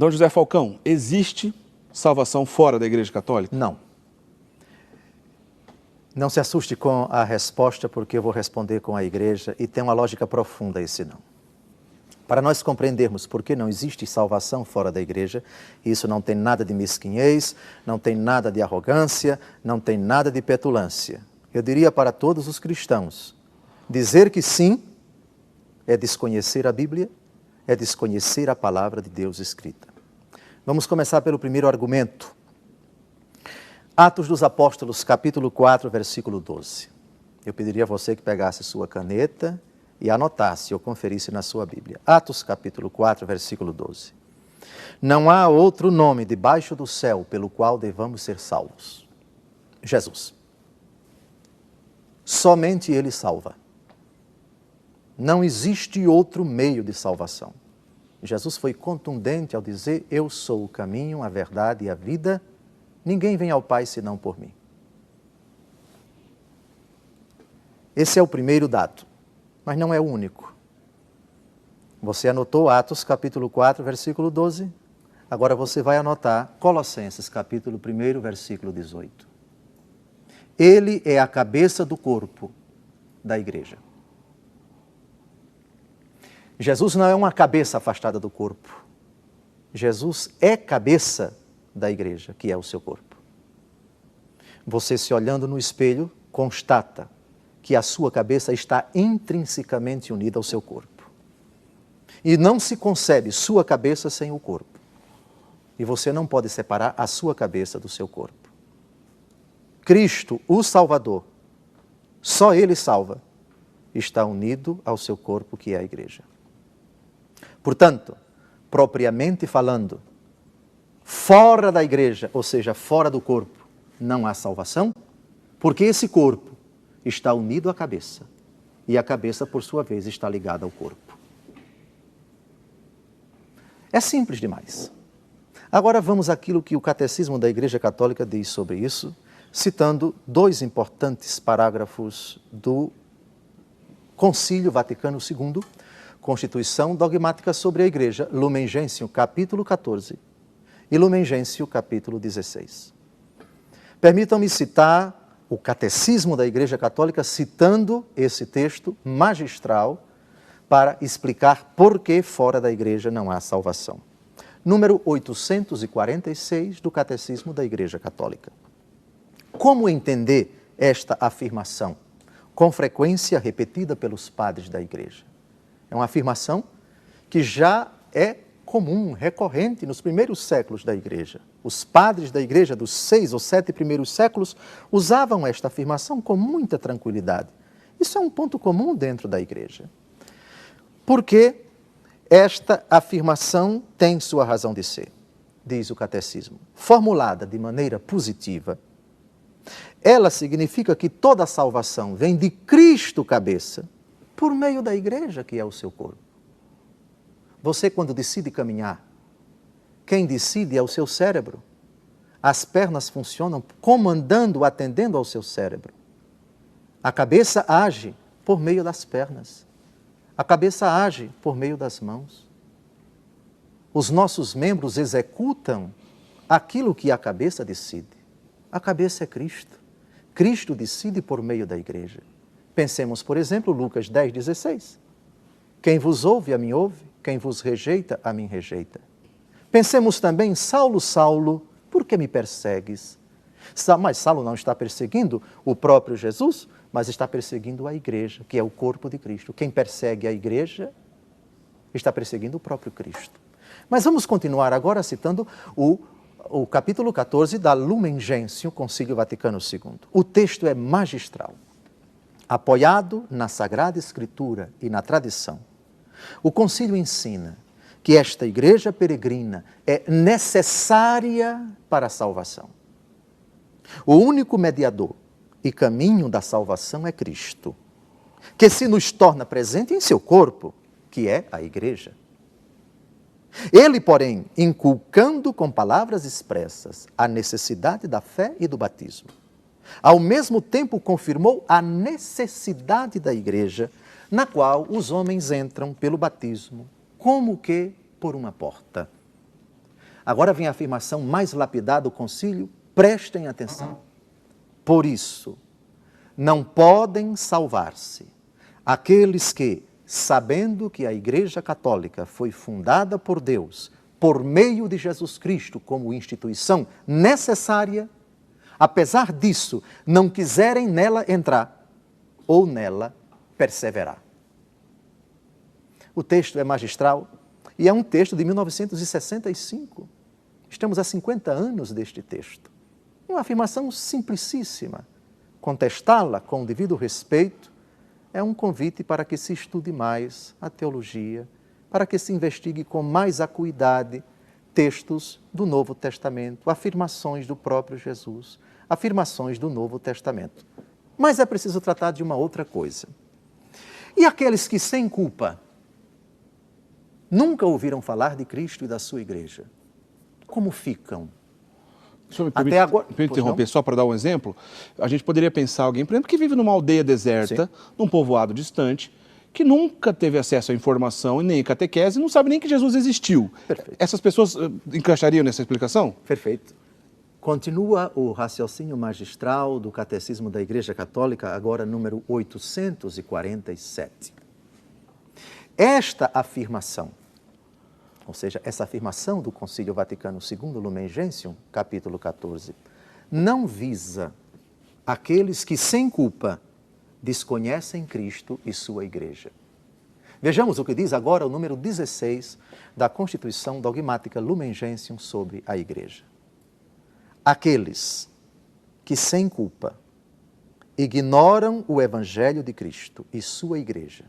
Dom José Falcão, existe salvação fora da Igreja Católica? Não. Não se assuste com a resposta, porque eu vou responder com a Igreja e tem uma lógica profunda esse não. Para nós compreendermos por que não existe salvação fora da Igreja, isso não tem nada de mesquinhez, não tem nada de arrogância, não tem nada de petulância. Eu diria para todos os cristãos, dizer que sim é desconhecer a Bíblia, é desconhecer a palavra de Deus escrita. Vamos começar pelo primeiro argumento. Atos dos Apóstolos, capítulo 4, versículo 12. Eu pediria a você que pegasse sua caneta e anotasse ou conferisse na sua Bíblia. Atos, capítulo 4, versículo 12. Não há outro nome debaixo do céu pelo qual devamos ser salvos. Jesus. Somente Ele salva. Não existe outro meio de salvação. Jesus foi contundente ao dizer, eu sou o caminho, a verdade e a vida. Ninguém vem ao Pai senão por mim. Esse é o primeiro dado, mas não é o único. Você anotou Atos capítulo 4, versículo 12? Agora você vai anotar Colossenses capítulo 1, versículo 18. Ele é a cabeça do corpo da igreja. Jesus não é uma cabeça afastada do corpo. Jesus é cabeça da igreja, que é o seu corpo. Você se olhando no espelho, constata que a sua cabeça está intrinsecamente unida ao seu corpo. E não se concebe sua cabeça sem o corpo. E você não pode separar a sua cabeça do seu corpo. Cristo, o Salvador, só Ele salva, está unido ao seu corpo, que é a igreja. Portanto, propriamente falando, fora da igreja, ou seja, fora do corpo, não há salvação, porque esse corpo está unido à cabeça, e a cabeça, por sua vez, está ligada ao corpo. É simples demais. Agora vamos àquilo que o Catecismo da Igreja Católica diz sobre isso, citando dois importantes parágrafos do Concílio Vaticano II, Constituição Dogmática sobre a Igreja, Lumen Gentium, capítulo 14, e Lumen Gentium, capítulo 16. Permitam-me citar o Catecismo da Igreja Católica, citando esse texto magistral para explicar por que fora da Igreja não há salvação. Número 846 do Catecismo da Igreja Católica. Como entender esta afirmação, com frequência repetida pelos padres da Igreja? É uma afirmação que já é comum, recorrente nos primeiros séculos da Igreja. Os padres da Igreja dos 6 ou 7 primeiros séculos usavam esta afirmação com muita tranquilidade. Isso é um ponto comum dentro da Igreja. Porque esta afirmação tem sua razão de ser, diz o Catecismo. Formulada de maneira positiva, ela significa que toda a salvação vem de Cristo cabeça, por meio da igreja, que é o seu corpo. Você, quando decide caminhar, quem decide é o seu cérebro. As pernas funcionam comandando, atendendo ao seu cérebro. A cabeça age por meio das pernas. A cabeça age por meio das mãos. Os nossos membros executam aquilo que a cabeça decide. A cabeça é Cristo. Cristo decide por meio da igreja. Pensemos, por exemplo, Lucas 10, 16. Quem vos ouve, a mim ouve. Quem vos rejeita, a mim rejeita. Pensemos também, Saulo, Saulo, por que me persegues? Mas Saulo não está perseguindo o próprio Jesus, mas está perseguindo a igreja, que é o corpo de Cristo. Quem persegue a igreja está perseguindo o próprio Cristo. Mas vamos continuar agora citando o capítulo 14 da Lumen Gentium, Concílio Vaticano II. O texto é magistral. Apoiado na Sagrada Escritura e na tradição, o concílio ensina que esta igreja peregrina é necessária para a salvação. O único mediador e caminho da salvação é Cristo, que se nos torna presente em seu corpo, que é a igreja. Ele, porém, inculcando com palavras expressas a necessidade da fé e do batismo, ao mesmo tempo confirmou a necessidade da igreja, na qual os homens entram pelo batismo, como que por uma porta. Agora vem a afirmação mais lapidada do concílio, prestem atenção. Por isso, não podem salvar-se aqueles que, sabendo que a Igreja Católica foi fundada por Deus, por meio de Jesus Cristo como instituição necessária, apesar disso, não quiserem nela entrar ou nela perseverar. O texto é magistral e é um texto de 1965. Estamos há 50 anos deste texto. Uma afirmação simplicíssima. Contestá-la com o devido respeito é um convite para que se estude mais a teologia, para que se investigue com mais acuidade textos do Novo Testamento, afirmações do próprio Jesus, afirmações do Novo Testamento. Mas é preciso tratar de uma outra coisa. E aqueles que sem culpa nunca ouviram falar de Cristo e da sua igreja, como ficam? O senhor me permite, Até agora, me interromper só para dar um exemplo? A gente poderia pensar alguém, por exemplo, que vive numa aldeia deserta, num povoado distante, que nunca teve acesso à informação e nem à catequese, não sabe nem que Jesus existiu. Perfeito. Essas pessoas encaixariam nessa explicação? Perfeito. Continua o raciocínio magistral do Catecismo da Igreja Católica, agora número 847. Esta afirmação, ou seja, essa afirmação do Concílio Vaticano II, Lumen Gentium, capítulo 14, não visa aqueles que sem culpa desconhecem Cristo e sua Igreja. Vejamos o que diz agora o número 16 da Constituição Dogmática Lumen Gentium sobre a Igreja. Aqueles que sem culpa ignoram o Evangelho de Cristo e sua Igreja,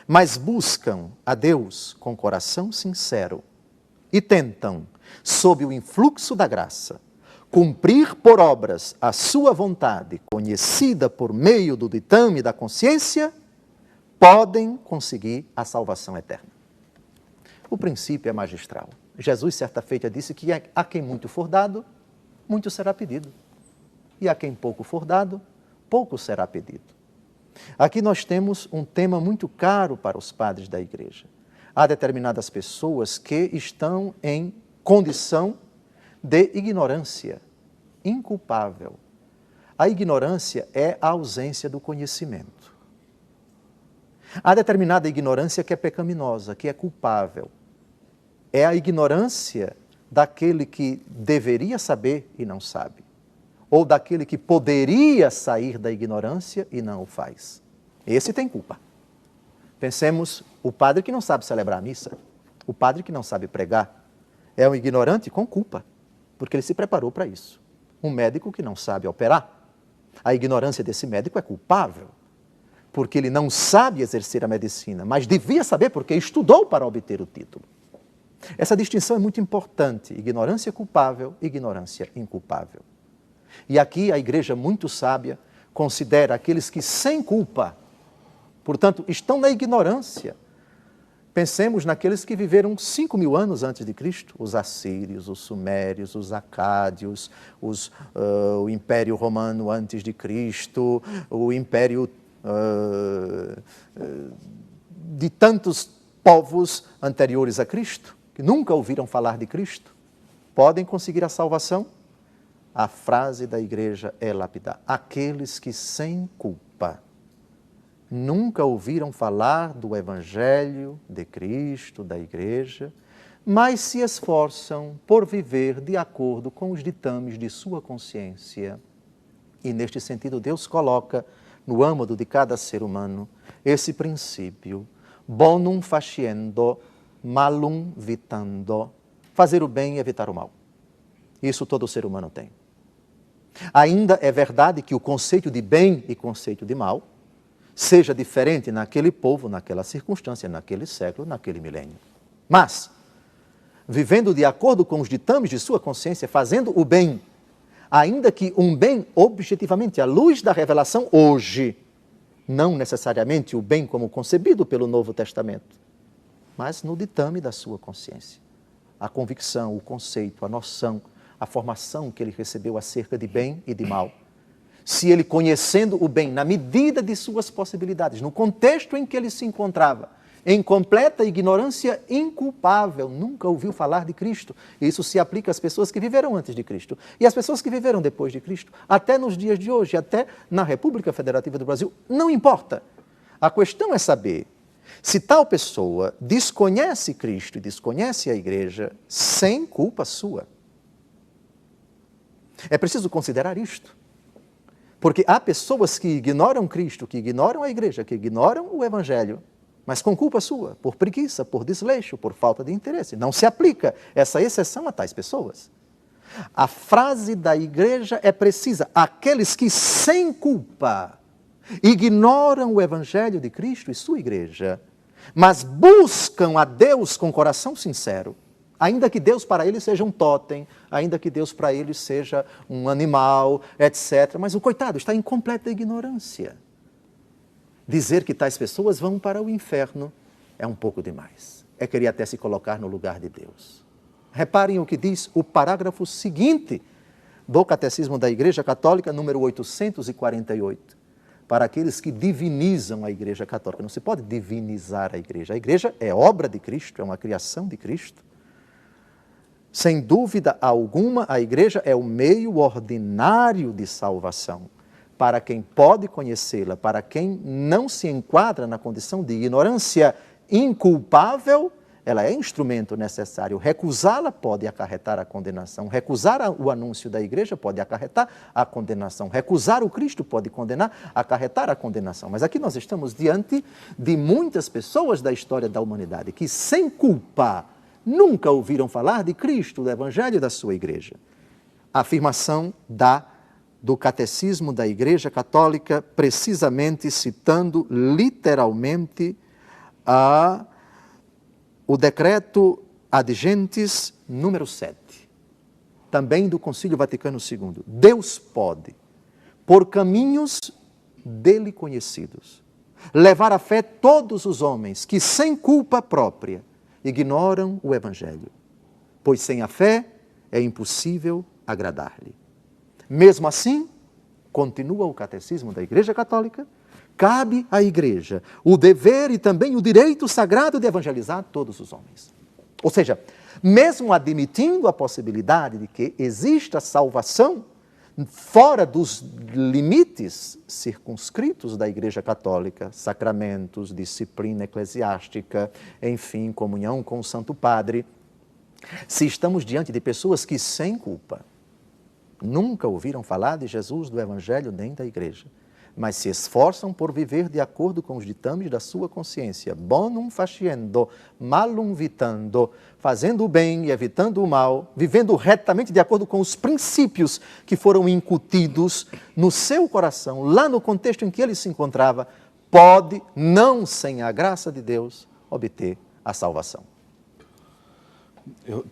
mas buscam a Deus com coração sincero e tentam, sob o influxo da graça, cumprir por obras a sua vontade, conhecida por meio do ditame da consciência, podem conseguir a salvação eterna. O princípio é magistral. Jesus, certa feita, disse que a quem muito for dado, muito será pedido. E a quem pouco for dado, pouco será pedido. Aqui nós temos um tema muito caro para os padres da Igreja. Há determinadas pessoas que estão em condição de ignorância inculpável. A ignorância é a ausência do conhecimento. Há determinada ignorância que é pecaminosa, que é culpável. É a ignorância daquele que deveria saber e não sabe, ou daquele que poderia sair da ignorância e não o faz. Esse tem culpa. Pensemos o padre que não sabe celebrar a missa, o padre que não sabe pregar, é um ignorante com culpa, porque ele se preparou para isso. Um médico que não sabe operar, a ignorância desse médico é culpável, porque ele não sabe exercer a medicina, mas devia saber porque estudou para obter o título. Essa distinção é muito importante, ignorância culpável, ignorância inculpável. E aqui a Igreja muito sábia considera aqueles que sem culpa, portanto, estão na ignorância. Pensemos naqueles que viveram 5.000 anos antes de Cristo, os assírios, os sumérios, os acádios, o Império Romano antes de Cristo, o Império de tantos povos anteriores a Cristo, que nunca ouviram falar de Cristo, podem conseguir a salvação? A frase da Igreja é lapidar. Aqueles que sem culpa nunca ouviram falar do Evangelho de Cristo, da Igreja, mas se esforçam por viver de acordo com os ditames de sua consciência. E neste sentido Deus coloca no âmago de cada ser humano esse princípio, bonum faciendo, malum vitando, fazer o bem e evitar o mal. Isso todo ser humano tem. Ainda é verdade que o conceito de bem e conceito de mal seja diferente naquele povo, naquela circunstância, naquele século, naquele milênio. Mas, vivendo de acordo com os ditames de sua consciência, fazendo o bem, ainda que um bem objetivamente à luz da revelação hoje, não necessariamente o bem como concebido pelo Novo Testamento, mas no ditame da sua consciência. A convicção, o conceito, a noção, a formação que ele recebeu acerca de bem e de mal. Se ele, conhecendo o bem na medida de suas possibilidades, no contexto em que ele se encontrava, em completa ignorância inculpável, nunca ouviu falar de Cristo. Isso se aplica às pessoas que viveram antes de Cristo e às pessoas que viveram depois de Cristo, até nos dias de hoje, até na República Federativa do Brasil, não importa. A questão é saber se tal pessoa desconhece Cristo e desconhece a igreja sem culpa sua. É preciso considerar isto. Porque há pessoas que ignoram Cristo, que ignoram a igreja, que ignoram o Evangelho, mas com culpa sua, por preguiça, por desleixo, por falta de interesse. Não se aplica essa exceção a tais pessoas. A frase da igreja é precisa. Aqueles que sem culpa ignoram o Evangelho de Cristo e sua igreja, mas buscam a Deus com coração sincero, ainda que Deus para eles seja um totem, ainda que Deus para eles seja um animal, etc. Mas o coitado está em completa ignorância. Dizer que tais pessoas vão para o inferno é um pouco demais. É querer até se colocar no lugar de Deus. Reparem o que diz o parágrafo seguinte do Catecismo da Igreja Católica, número 848. Para aqueles que divinizam a Igreja Católica. Não se pode divinizar a Igreja. A Igreja é obra de Cristo, é uma criação de Cristo. Sem dúvida alguma, a Igreja é o meio ordinário de salvação. Para quem pode conhecê-la, para quem não se enquadra na condição de ignorância inculpável, ela é instrumento necessário. Recusá-la pode acarretar a condenação. Recusar o anúncio da igreja pode acarretar a condenação. Recusar o Cristo pode acarretar a condenação. Mas aqui nós estamos diante de muitas pessoas da história da humanidade que, sem culpa, nunca ouviram falar de Cristo, do Evangelho da sua igreja. A afirmação do Catecismo da Igreja Católica, precisamente citando literalmente o decreto Ad Gentes número 7, também do Concílio Vaticano II. Deus pode, por caminhos dele conhecidos, levar à fé todos os homens que, sem culpa própria, ignoram o Evangelho, pois sem a fé é impossível agradar-lhe. Mesmo assim, continua o Catecismo da Igreja Católica, cabe à Igreja o dever e também o direito sagrado de evangelizar todos os homens. Ou seja, mesmo admitindo a possibilidade de que exista salvação fora dos limites circunscritos da Igreja Católica, sacramentos, disciplina eclesiástica, enfim, comunhão com o Santo Padre, se estamos diante de pessoas que, sem culpa, nunca ouviram falar de Jesus, do Evangelho, nem da Igreja, mas se esforçam por viver de acordo com os ditames da sua consciência, bonum faciendo, malum vitando, fazendo o bem e evitando o mal, vivendo retamente de acordo com os princípios que foram incutidos no seu coração, lá no contexto em que ele se encontrava, pode, não sem a graça de Deus, obter a salvação.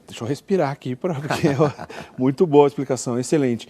Deixa eu respirar aqui, porque muito boa a explicação, excelente.